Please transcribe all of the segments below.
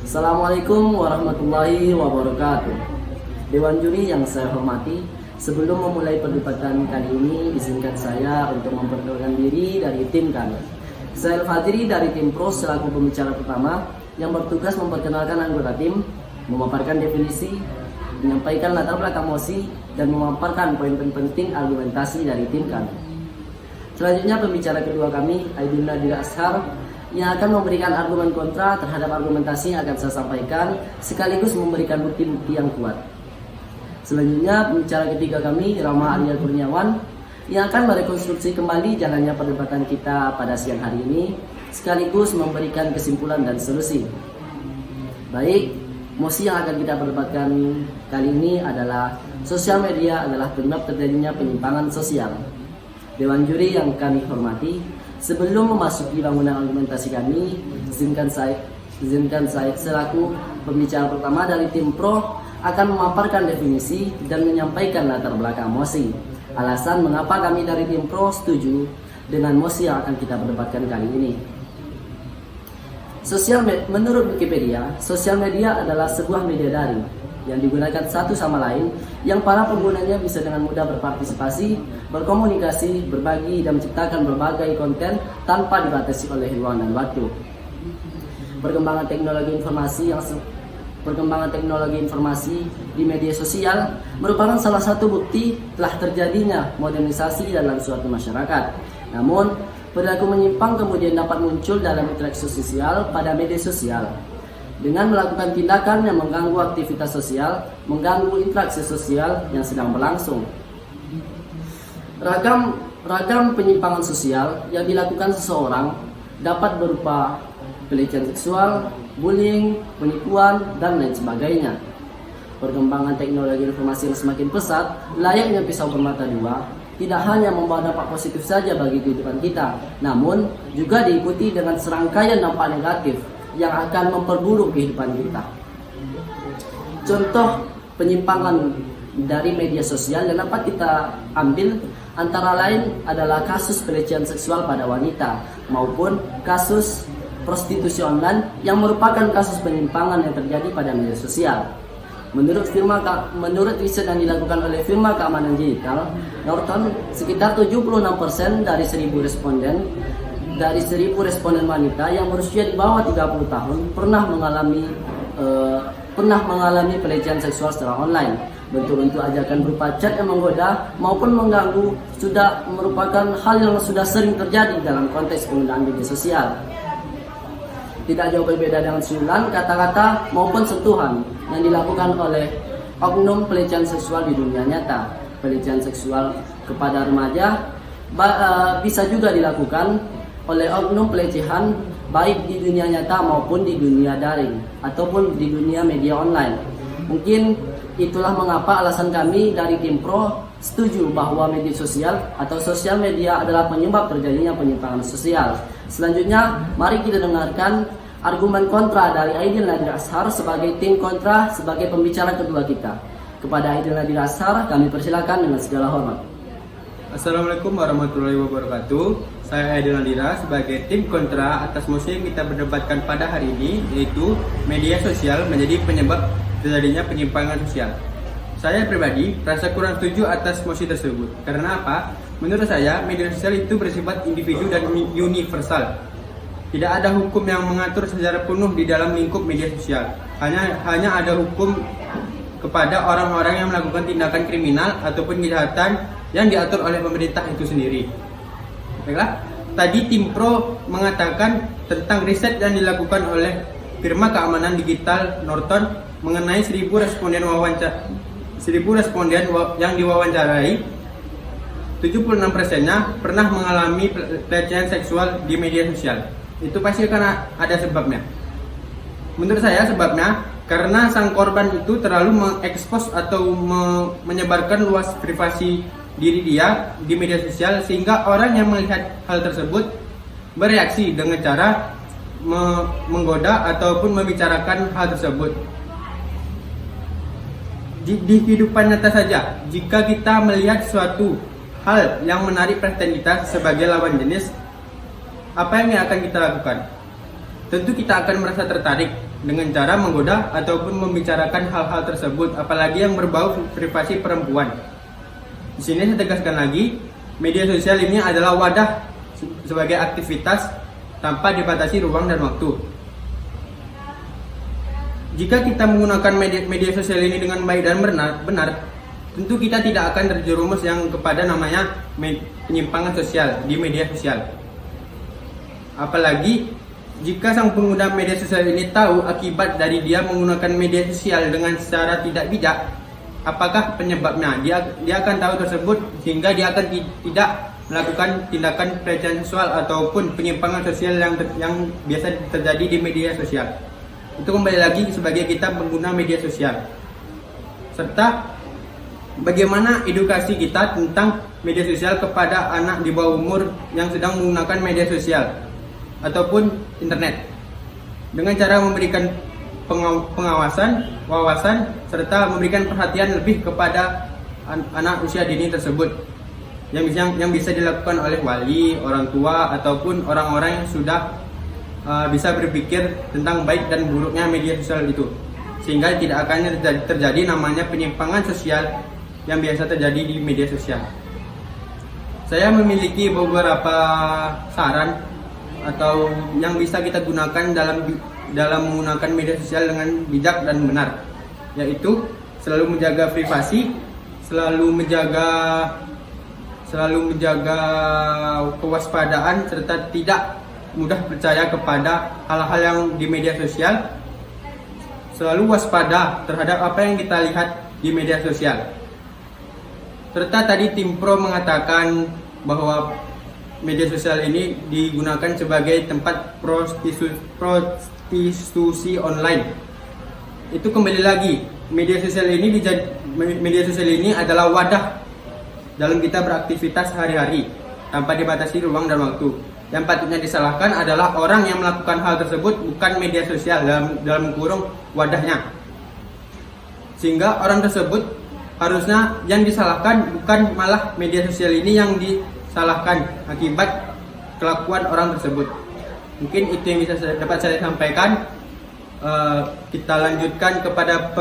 Assalamualaikum warahmatullahi wabarakatuh. Dewan juri yang saya hormati, sebelum memulai perdebatan kali ini, izinkan saya untuk memperkenalkan diri dari tim kami. Saya Al-Fadri dari tim Pro selaku pembicara pertama yang bertugas memperkenalkan anggota tim, memaparkan definisi, menyampaikan latar belakang mosi, dan memaparkan poin-poin penting argumentasi dari tim kami. Selanjutnya pembicara kedua kami, Aidil Nadir Ashar, yang akan memberikan argumen kontra terhadap argumentasi yang akan saya sampaikan, sekaligus memberikan bukti-bukti yang kuat. Selanjutnya pembicara ketiga kami, Rama Arya Kurniawan, yang akan merekonstruksi kembali jalannya perdebatan kita pada siang hari ini, sekaligus memberikan kesimpulan dan solusi. Baik, mosi yang akan kita perdebatkan kali ini adalah sosial media adalah penyebab terjadinya penyimpangan sosial. Dewan juri yang kami hormati, sebelum memasuki bangunan argumentasi kami, izinkan saya selaku pembicara pertama dari tim Pro akan memaparkan definisi dan menyampaikan latar belakang mosi. Alasan mengapa kami dari tim Pro setuju dengan mosi yang akan kita perdebatkan kali ini. Menurut Wikipedia, sosial media adalah sebuah media daring yang digunakan satu sama lain, yang para penggunanya bisa dengan mudah berpartisipasi, berkomunikasi, berbagi, dan menciptakan berbagai konten tanpa dibatasi oleh ruang dan waktu. Perkembangan teknologi informasi di media sosial merupakan salah satu bukti telah terjadinya modernisasi dalam suatu masyarakat. Namun, perilaku menyimpang kemudian dapat muncul dalam interaksi sosial pada media sosial dengan melakukan tindakan yang mengganggu aktivitas sosial, mengganggu interaksi sosial yang sedang berlangsung. Ragam penyimpangan sosial yang dilakukan seseorang dapat berupa pelecehan seksual, bullying, penipuan, dan lain sebagainya. Perkembangan teknologi informasi yang semakin pesat, layaknya pisau bermata dua, tidak hanya membawa dampak positif saja bagi kehidupan kita, namun juga diikuti dengan serangkaian dampak negatif yang akan memperburuk kehidupan kita. Contoh penyimpangan dari media sosial yang dapat kita ambil antara lain adalah kasus pelecehan seksual pada wanita maupun kasus prostitusi online yang merupakan kasus penyimpangan yang terjadi pada media sosial. Menurut riset yang dilakukan oleh firma keamanan digital Norton, sekitar 76% dari 1.000 responden wanita yang berusia di bawah 30 tahun pernah mengalami pelecehan seksual secara online. Bentuk-bentuk ajakan berupa chat yang menggoda maupun mengganggu sudah merupakan hal yang sudah sering terjadi dalam konteks penggunaan media sosial. Tidak jauh berbeda dengan siulan, kata-kata maupun sentuhan yang dilakukan oleh oknum pelecehan seksual di dunia nyata. Pelecehan seksual kepada remaja bisa juga dilakukan oleh oknum pelecehan baik di dunia nyata maupun di dunia daring ataupun di dunia media online. Mungkin itulah mengapa alasan kami dari tim Pro setuju bahwa media sosial atau sosial media adalah penyebab terjadinya penyimpangan sosial. Selanjutnya, mari kita dengarkan argumen kontra dari Aidil Nadir Ashar sebagai tim kontra sebagai pembicara kedua kita. Kepada Aidil Nadir Ashar, kami persilakan dengan segala hormat. Assalamualaikum warahmatullahi wabarakatuh. Saya Aidil Nadira sebagai tim kontra atas mosi yang kita berdebatkan pada hari ini, yaitu media sosial menjadi penyebab terjadinya penyimpangan sosial. Saya pribadi rasa kurang setuju atas mosi tersebut. Karena apa? Menurut saya, media sosial itu bersifat individu dan universal. Tidak ada hukum yang mengatur secara penuh di dalam lingkup media sosial. Hanya ada hukum kepada orang-orang yang melakukan tindakan kriminal ataupun kejahatan yang diatur oleh pemerintah itu sendiri. Baiklah, tadi tim Pro mengatakan tentang riset yang dilakukan oleh firma keamanan digital Norton mengenai 1.000 responden yang diwawancarai, 76%-nya pernah mengalami pelecehan seksual di media sosial. Itu pasti karena ada sebabnya. Menurut saya sebabnya karena sang korban itu terlalu mengekspos atau menyebarkan luas privasi diri dia di media sosial, sehingga orang yang melihat hal tersebut bereaksi dengan cara menggoda ataupun membicarakan hal tersebut. Di kehidupan nyata saja, jika kita melihat suatu hal yang menarik perhatian kita sebagai lawan jenis, apa yang akan kita lakukan? Tentu kita akan merasa tertarik dengan cara menggoda ataupun membicarakan hal-hal tersebut, apalagi yang berbau privasi perempuan. Di sini saya tegaskan lagi, media sosial ini adalah wadah sebagai aktivitas tanpa dibatasi ruang dan waktu. Jika kita menggunakan media sosial ini dengan baik dan benar, tentu kita tidak akan terjerumus yang kepada namanya penyimpangan sosial di media sosial. Apalagi jika sang pengguna media sosial ini tahu akibat dari dia menggunakan media sosial dengan secara tidak bijak, apakah penyebabnya, dia akan tahu tersebut, sehingga dia akan tidak melakukan tindakan pelecehan seksual ataupun penyimpangan sosial yang biasa terjadi di media sosial. Itu kembali lagi sebagai kita pengguna media sosial, serta bagaimana edukasi kita tentang media sosial kepada anak di bawah umur yang sedang menggunakan media sosial ataupun internet, dengan cara memberikan pengawasan, wawasan, serta memberikan perhatian lebih kepada anak usia dini tersebut, yang bisa dilakukan oleh wali, orang tua, ataupun orang-orang yang sudah bisa berpikir tentang baik dan buruknya media sosial itu, sehingga tidak akan terjadi namanya penyimpangan sosial yang biasa terjadi di media sosial. Saya memiliki beberapa saran atau yang bisa kita gunakan dalam menggunakan media sosial dengan bijak dan benar, yaitu selalu menjaga privasi, selalu menjaga kewaspadaan, serta tidak mudah percaya kepada hal-hal yang di media sosial. Selalu waspada terhadap apa yang kita lihat di media sosial. Serta tadi tim pro mengatakan bahwa media sosial ini digunakan sebagai tempat prostitusi online. Itu kembali lagi, media sosial ini adalah wadah dalam kita beraktivitas sehari-hari tanpa dibatasi ruang dan waktu. Yang patutnya disalahkan adalah orang yang melakukan hal tersebut, bukan media sosial dalam kurung wadahnya. Sehingga orang tersebut harusnya yang disalahkan, bukan malah media sosial ini yang disalahkan akibat kelakuan orang tersebut. Mungkin itu yang bisa dapat saya sampaikan. Kita lanjutkan kepada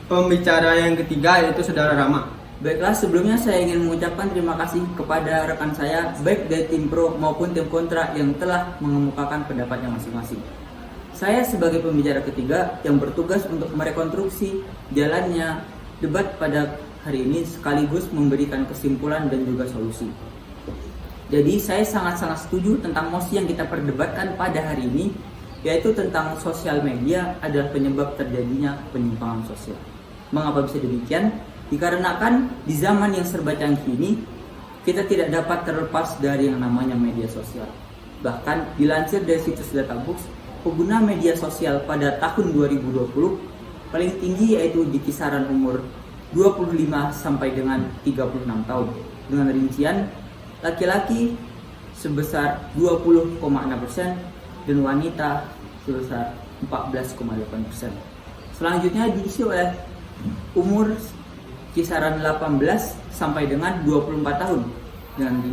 pembicara yang ketiga, yaitu Saudara Rama. Baiklah, sebelumnya saya ingin mengucapkan terima kasih kepada rekan saya, baik dari tim pro maupun tim kontra, yang telah mengemukakan pendapatnya masing-masing. Saya sebagai pembicara ketiga yang bertugas untuk merekonstruksi jalannya debat pada hari ini, sekaligus memberikan kesimpulan dan juga solusi. Jadi saya sangat-sangat setuju tentang mosi yang kita perdebatkan pada hari ini, yaitu tentang sosial media adalah penyebab terjadinya penyimpangan sosial. Mengapa bisa demikian? Dikarenakan di zaman yang serba canggih ini, kita tidak dapat terlepas dari yang namanya media sosial. Bahkan dilansir dari situs Databooks, pengguna media sosial pada tahun 2020 paling tinggi yaitu di kisaran umur 25 sampai dengan 36 tahun. Dengan rincian, laki-laki sebesar 20,6% dan wanita sebesar 14,8%. Selanjutnya diisi oleh umur kisaran 18 sampai dengan 24 tahun dengan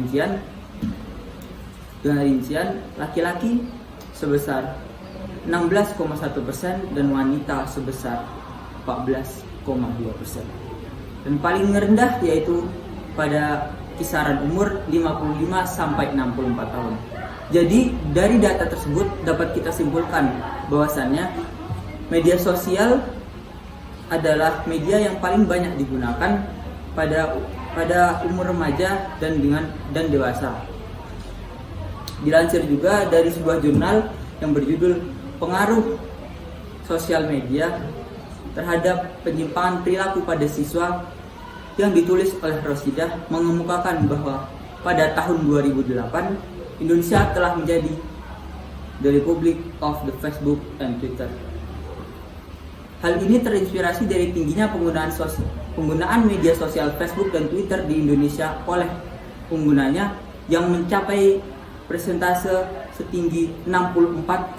rincian laki-laki sebesar 16,1% dan wanita sebesar 14,2%. Dan paling rendah yaitu pada kisaran umur 55 sampai 64 tahun. Jadi dari data tersebut dapat kita simpulkan bahwasannya media sosial adalah media yang paling banyak digunakan pada umur remaja dan dewasa. Dilansir juga dari sebuah jurnal yang berjudul Pengaruh Sosial Media Terhadap Penyimpangan Perilaku pada Siswa, yang ditulis oleh Rosidah, mengemukakan bahwa pada tahun 2008 Indonesia telah menjadi the Republic of the Facebook and Twitter. Hal ini terinspirasi dari tingginya penggunaan media sosial Facebook dan Twitter di Indonesia oleh penggunanya yang mencapai persentase setinggi 64,5%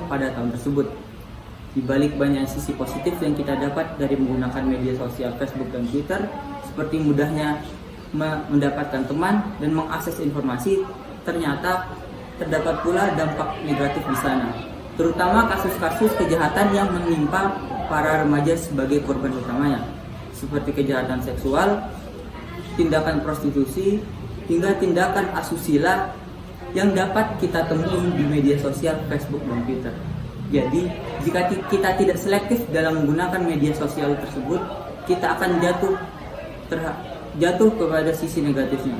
pada tahun tersebut. Di balik banyak sisi positif yang kita dapat dari menggunakan media sosial Facebook dan Twitter, seperti mudahnya mendapatkan teman dan mengakses informasi, ternyata terdapat pula dampak negatif di sana, terutama kasus-kasus kejahatan yang menimpa para remaja sebagai korban utamanya, seperti kejahatan seksual, tindakan prostitusi, hingga tindakan asusila yang dapat kita temui di media sosial Facebook dan Twitter. Jadi, jika kita tidak selektif dalam menggunakan media sosial tersebut, kita akan jatuh kepada sisi negatifnya.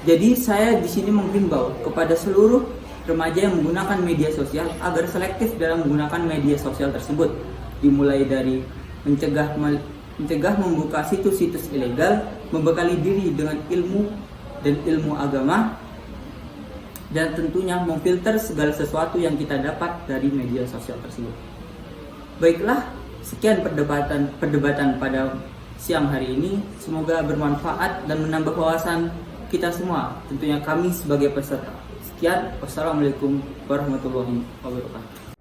Jadi, saya di sini menghimbau kepada seluruh remaja yang menggunakan media sosial agar selektif dalam menggunakan media sosial tersebut, dimulai dari mencegah membuka situs-situs ilegal, membekali diri dengan ilmu dan ilmu agama, dan tentunya memfilter segala sesuatu yang kita dapat dari media sosial tersebut. Baiklah, sekian perdebatan pada siang hari ini. Semoga bermanfaat dan menambah wawasan kita semua, tentunya kami sebagai peserta. Sekian, wassalamualaikum warahmatullahi wabarakatuh.